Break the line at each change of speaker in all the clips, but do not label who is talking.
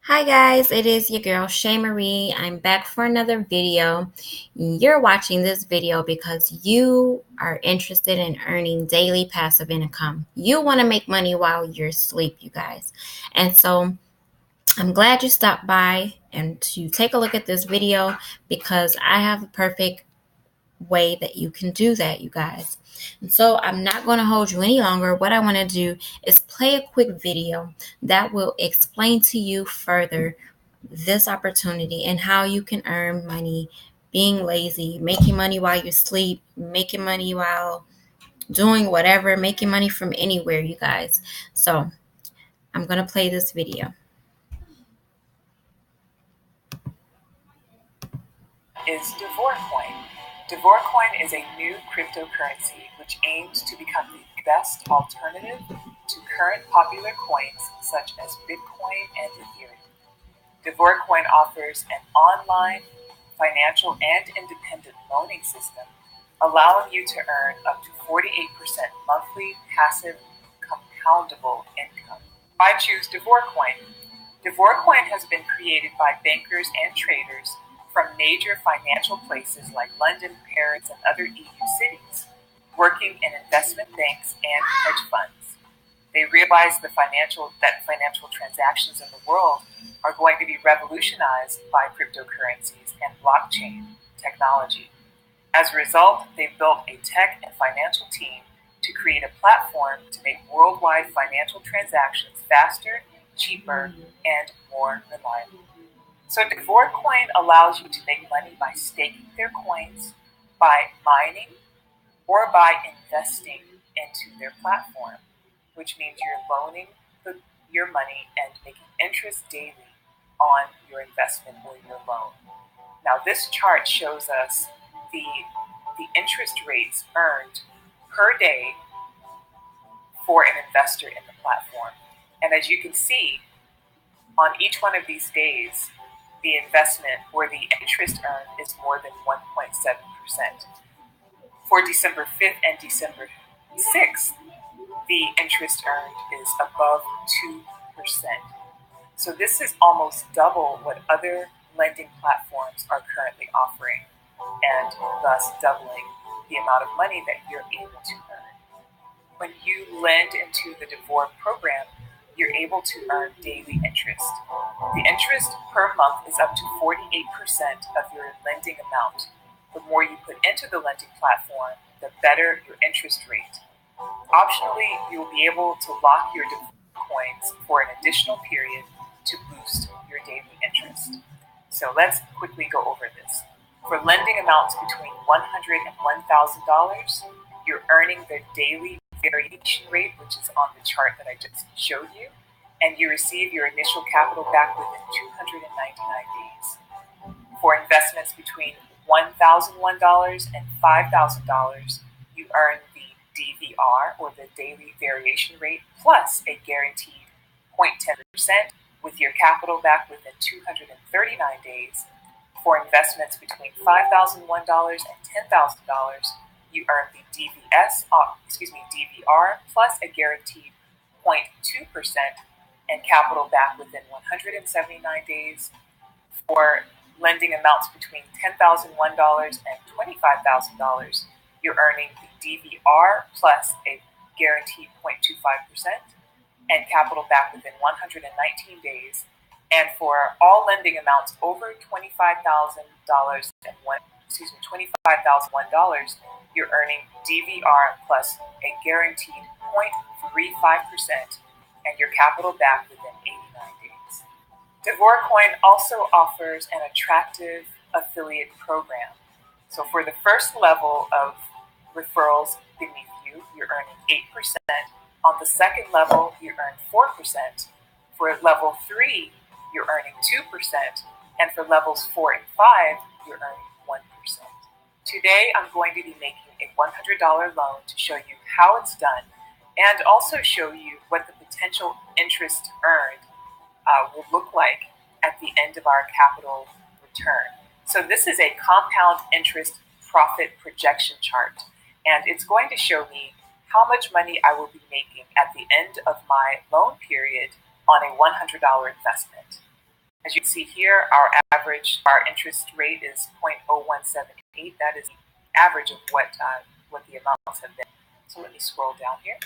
Hi guys, it is your girl Shay Marie. I'm back for another video. You're watching this video because you are interested in earning daily passive income. You want to make money while you're asleep, you guys. And so I'm glad you stopped by and to take a look at this video because I have a perfect way that you can do that, you guys. And so I'm not going to hold you any longer. What I want to do is play a quick video that will explain to you further this opportunity and how you can earn money being lazy, making money while you sleep, making money while doing whatever, making money from anywhere, you guys. So I'm going to play this video.
Is DavorCoin. DavorCoin is a new cryptocurrency which aims to become the best alternative to current popular coins such as Bitcoin and Ethereum. DavorCoin offers an online, financial, and independent loaning system, allowing you to earn up to 48% monthly passive compoundable income. I choose DavorCoin. DavorCoin has been created by bankers and traders from major financial places like London, Paris, and other EU cities, working in investment banks and hedge funds. They realize that financial transactions in the world are going to be revolutionized by cryptocurrencies and blockchain technology. As a result, they've built a tech and financial team to create a platform to make worldwide financial transactions faster, cheaper, and more reliable. So DavorCoin allows you to make money by staking their coins, by mining, or by investing into their platform, which means you're loaning your money and making interest daily on your investment or your loan. Now this chart shows us the interest rates earned per day for an investor in the platform. And as you can see, on each one of these days, the investment or the interest earned is more than 1.7%. For December 5th and December 6th, the interest earned is above 2%. So this is almost double what other lending platforms are currently offering, and thus doubling the amount of money that you're able to earn. When you lend into the Davor program, you're able to earn daily interest. The interest per month is up to 48% of your lending amount. The more you put into the lending platform, the better your interest rate. Optionally, you'll be able to lock your Davor coins for an additional period to boost your daily interest. So let's quickly go over this. For lending amounts between $100 and $1,000, you're earning the daily variation rate, which is on the chart that I just showed you, and you receive your initial capital back within 299 days. For investments between $1,001 and $5,000, you earn the DVR, or the daily variation rate, plus a guaranteed 0.10% with your capital back within 239 days. For investments between $5,001 and $10,000, you earn the DVR plus a guaranteed 0.2% and capital back within 179 days. For lending amounts between $10,001 and $25,000, you're earning the DVR plus a guaranteed 0.25% and capital back within 119 days. And for all lending amounts over $25,000 and $25,001, you're earning DVR plus a guaranteed 0.35% and your capital back within 89 days. DavorCoin also offers an attractive affiliate program. So for the first level of referrals beneath you, you're earning 8%. On the second level, you earn 4%. For level 3, you're earning 2%. And for levels 4 and 5, you're earning 1%. Today, I'm going to be making a $100 loan to show you how it's done and also show you what the potential interest earned will look like at the end of our capital return. So this is a compound interest profit projection chart, and it's going to show me how much money I will be making at the end of my loan period on a $100 investment. As you can see here, our interest rate is 0.0178. That is the average of what the amounts have been. So let me scroll down here.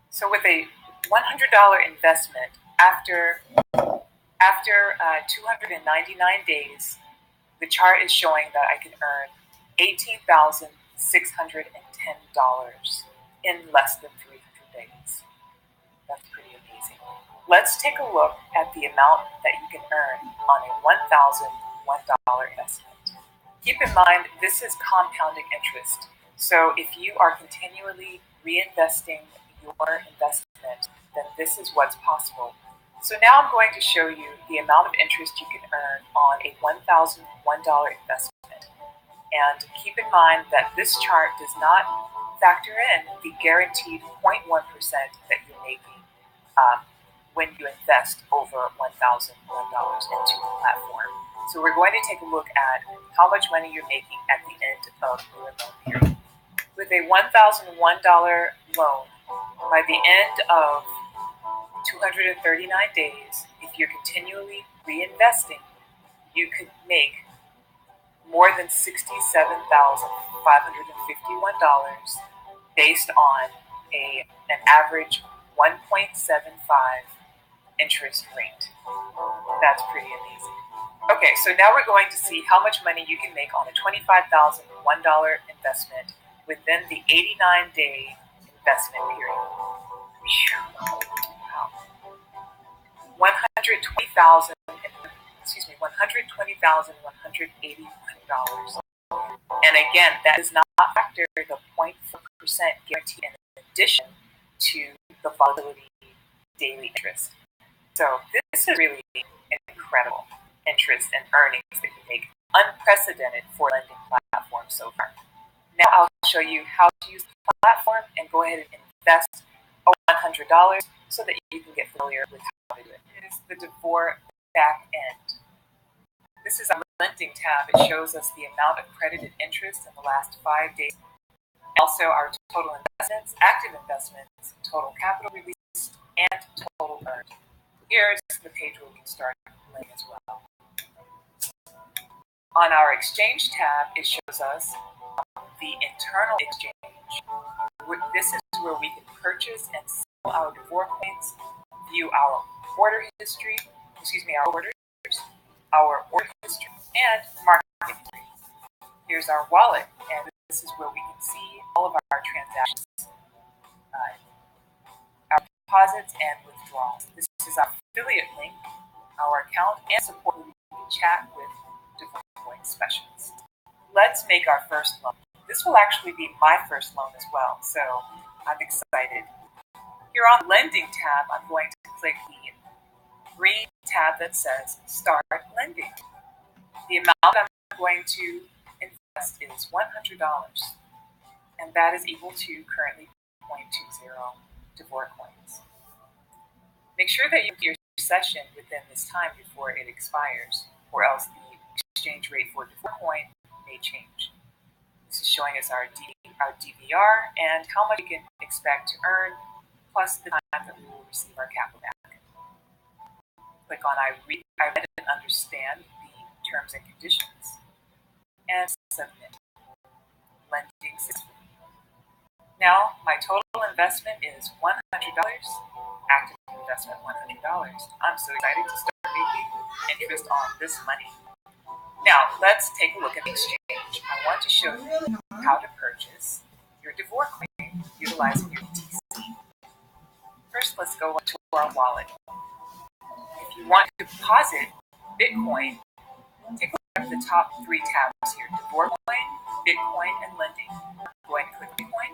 So with a $100 investment, after 299 days, the chart is showing that I can earn $18,610 in less than 300 days. That's pretty amazing. Let's take a look at the amount that you can earn on a $1,001 investment. Keep in mind, this is compounding interest. So if you are continually reinvesting your investment, then this is what's possible. So now I'm going to show you the amount of interest you can earn on a $1,001 investment. And keep in mind that this chart does not factor in the guaranteed 0.1% that you're making when you invest over $1,001 into the platform. So we're going to take a look at how much money you're making at the end of your loan period. With a $1,001 loan, by the end of 239 days, if you're continually reinvesting, you could make more than $67,551 based on an average 1.75 interest rate. That's pretty amazing. Okay, so now we're going to see how much money you can make on a $25,001 investment within the 89-day investment period. Wow. $120,181. And again, that does not factor the 0.4% guarantee in addition to the volatility daily interest. So this is really incredible interest and earnings that you make, unprecedented for a lending platform so far. Now I'll show you how to use the platform and go ahead and invest $100 so that you can get familiar with how to do it. It is the Davor back end. This is our lending tab. It shows us the amount of credited interest in the last 5 days. Also our total investments, active investments, total capital released, and total earned. Here's the page where we can start lending as well. On our exchange tab, it shows us the internal exchange. This is where we can purchase and sell our DavorCoins, view our order history, our order history, and market history. Here's our wallet, and this is where we can see all of our transactions, our deposits and withdrawals. This is our affiliate link, our account, and support where we can chat with DavorCoin specialists. Let's make our first loan. This will actually be my first loan as well, so I'm excited. Here on the lending tab, I'm going to click the green tab that says Start Lending. The amount I'm going to invest is $100, and that is equal to currently 0.20 DavorCoins. Make sure that you get your session within this time before it expires, or else the exchange rate for DavorCoin may change. This is showing us our DVR and how much we can expect to earn, plus the time that we will receive our capital back. Click on I read and understand the terms and conditions, and submit. Lending successfully. Now my total investment is $100. Active investment $100. I'm so excited to start making interest on this money. Now, let's take a look at the exchange. I want to show you how to purchase your DavorCoin utilizing your BTC. First, let's go to our wallet. If you want to deposit Bitcoin, take a look at the top 3 tabs here: DavorCoin, Bitcoin, and Lending. I'm going to click Bitcoin.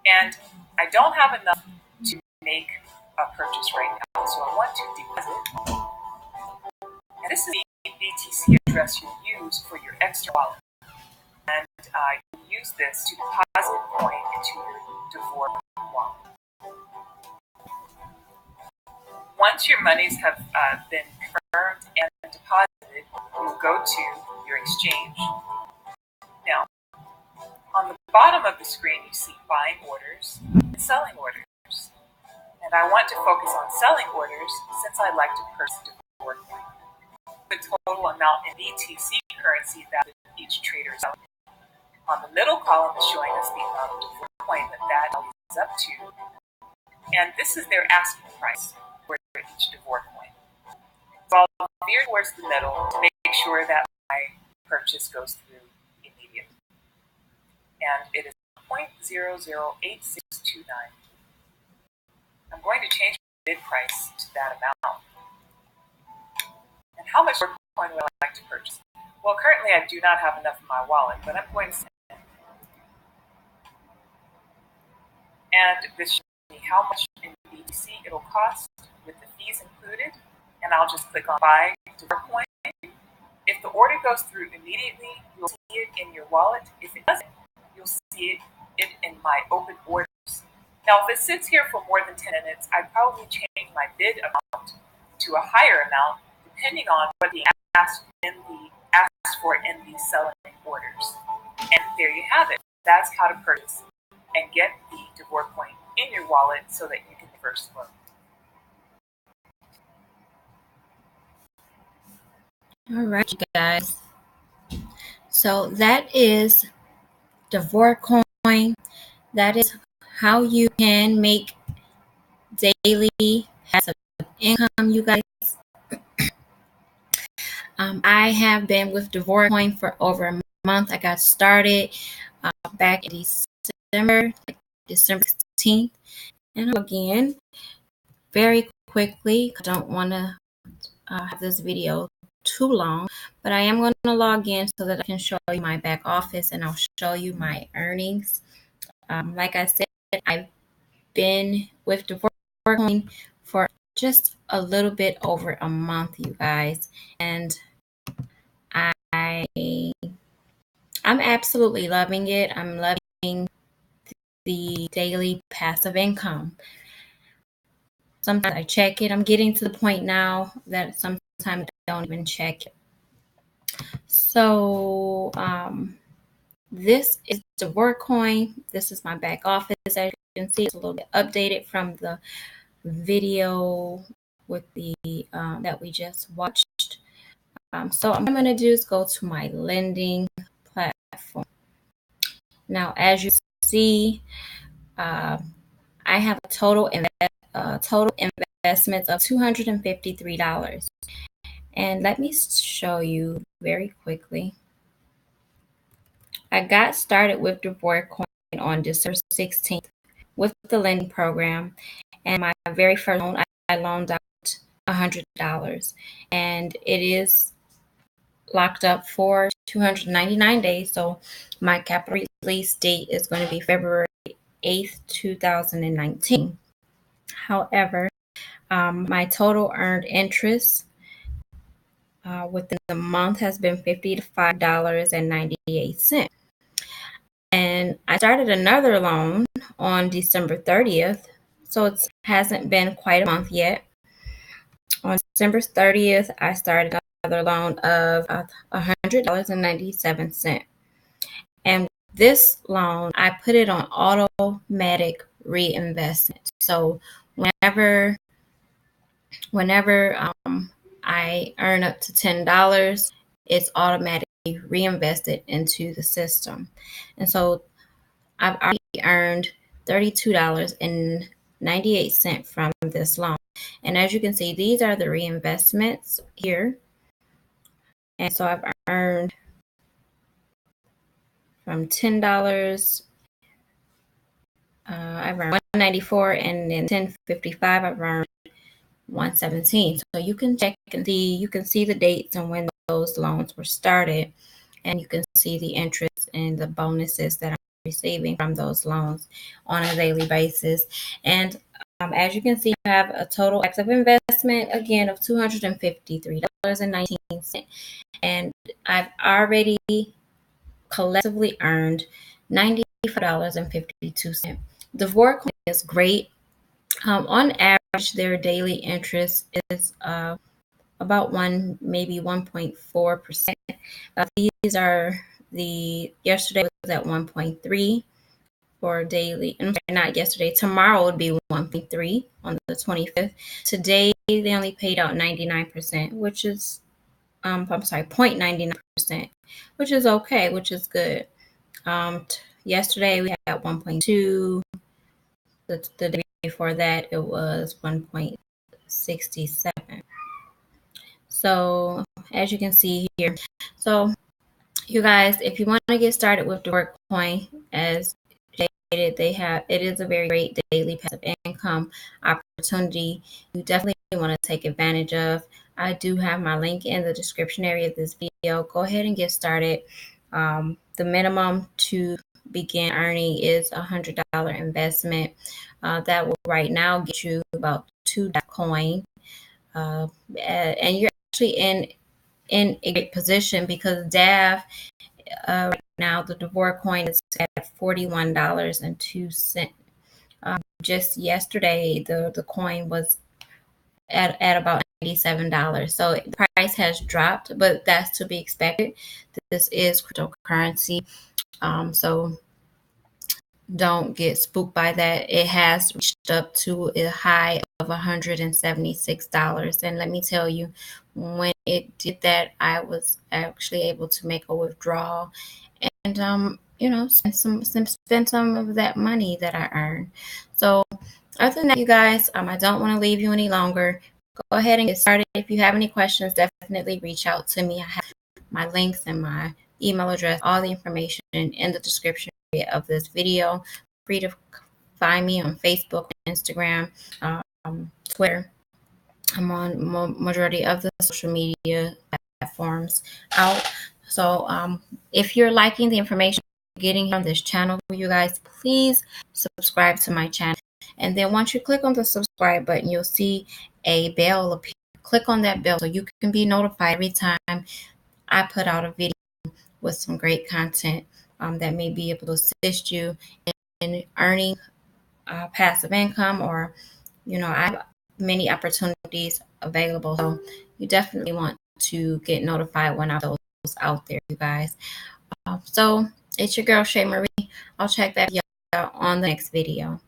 And I don't have enough to make a purchase right now, so I want to deposit. And this is the BTC address you use for your extra wallet. And you use this to deposit coin into your Davor wallet. Once your monies have been confirmed and deposited, you'll go to your exchange. Now, on the bottom of the screen, you see buying orders and selling orders. And I want to focus on selling orders since I like to purchase Davor the total amount in BTC currency that each trader is selling. On the middle column is showing us the amount of DavorCoin that value is up to, and this is their asking price for each DavorCoin. So I'll veer towards the middle to make sure that my purchase goes through immediately. And it is 0.008629. I'm going to change my bid price to that amount. And how much DavorCoin would I like to purchase? Well, currently I do not have enough in my wallet, but I'm going to send it. And this shows me how much in BTC it'll cost with the fees included. And I'll just click on buy DavorCoin. If the order goes through immediately, you'll see it in your wallet. If it doesn't, you'll see it in my open orders. Now, if it sits here for more than 10 minutes, I'd probably change my bid amount to a higher amount, depending on what the asked for in the selling orders. And there you have it. That's how to purchase and get the DavorCoin in your wallet so that you can reverse loan.
All right, you guys. So that is DavorCoin. That is how you can make daily passive income, you guys. I have been with DavorCoin for over a month. I got started back in December 16th. And again, very quickly, I don't want to have this video too long, but I am going to log in so that I can show you my back office and I'll show you my earnings. Like I said, I've been with DavorCoin for just a little bit over a month, you guys, and I'm absolutely loving it. I'm loving the daily passive income. Sometimes I check it. I'm getting to the point now that sometimes I don't even check it. So this is DavorCoin. This is my back office. As you can see, it's a little bit updated from the video with the that we just watched. So what I'm going to do is go to my lending platform. Now, as you see, I have a total investments of $253. And let me show you very quickly. I got started with DavorCoin on December 16th with the lending program. And my very first loan, I loaned out $100. And it is locked up for 299 days. So my capital release date is going to be February 8th, 2019. However, my total earned interest within the month has been $55.98. And I started another loan on December 30th, so it hasn't been quite a month yet. On December 30th, I started another loan of $100.97. And this loan, I put it on automatic reinvestment. So whenever I earn up to $10, it's automatically reinvested into the system. And so I've already earned $32.98 from this loan. And as you can see, these are the reinvestments here. And so I've earned from $10, I've earned $194, and then $10.55, I've earned $117. So you can check and see, you can see the dates and when those loans were started, and you can see the interest and the bonuses that I'm receiving from those loans on a daily basis. And as you can see, I have a total active investment again of $253.19, and I've already collectively earned $95.52. DavorCoin is great. On average, their daily interest is about maybe 1.4%. These are yesterday was at 1.3 for daily, not yesterday, tomorrow would be 1.3 on the 25th. Today, they only paid out 99%, which is I'm sorry, 0.99%, which is okay, which is good. Yesterday we had 1.2. The day before that it was 1.67. So as you can see here, so you guys, if you want to get started with DavorCoin, as stated, it is a very great daily passive income opportunity. You definitely want to take advantage of. I do have my link in the description area of this video. Go ahead and get started. The minimum to begin earning is $100 investment. That will right now get you about 2 coin, and you're actually in a great position because DAV right now the DavorCoin is at $41.02. Just yesterday, the coin was at about $97. So the price has dropped, but that's to be expected. This is cryptocurrency, so don't get spooked by that. It has reached up to a high of $176. And let me tell you, when it did that, I was actually able to make a withdrawal and spend some of that money that I earned. So other than that, you guys, I don't want to leave you any longer. Go ahead and get started. If you have any questions, definitely reach out to me. I have my links and my email address, all the information in the description of this video. Free to find me on Facebook, Instagram, Twitter. I'm on majority of the social media platforms out. So if you're liking the information getting on this channel, you guys, please subscribe to my channel. And then once you click on the subscribe button, you'll see a bell appear. Click on that bell so you can be notified every time I put out a video with some great content that may be able to assist you in earning passive income, or I have many opportunities available. So you definitely want to get notified when I put those out there, you guys. So it's your girl Shay Marie. I'll check that out on the next video.